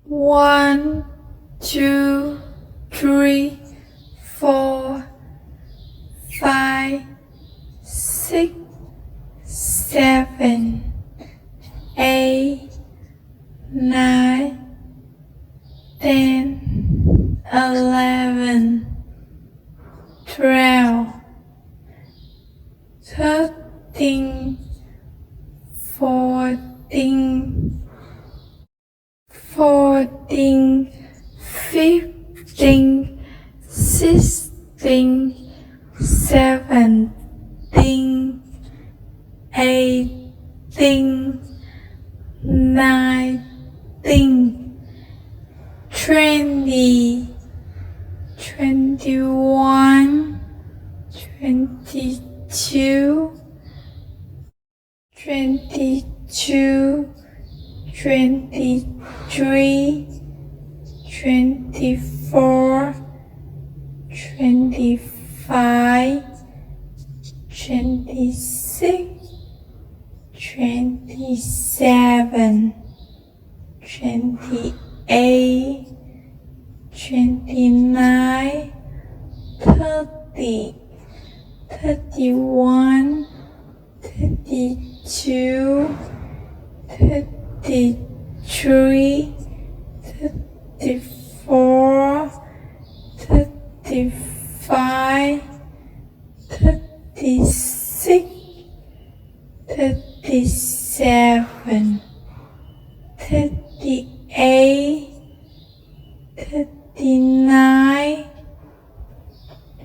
1, 2, 3, 4, 5, 6, 7, 8, 9, 10, 11, 12, 13, 14, 15, 16, 17, 18, 19, 20, 21, 22, 23, 24, 25, 26, 27, 28, 29, 30, 31, 32, 33, 34, 35, 36, 37, 38, 39,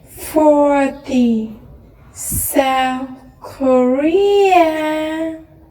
40. South Korea.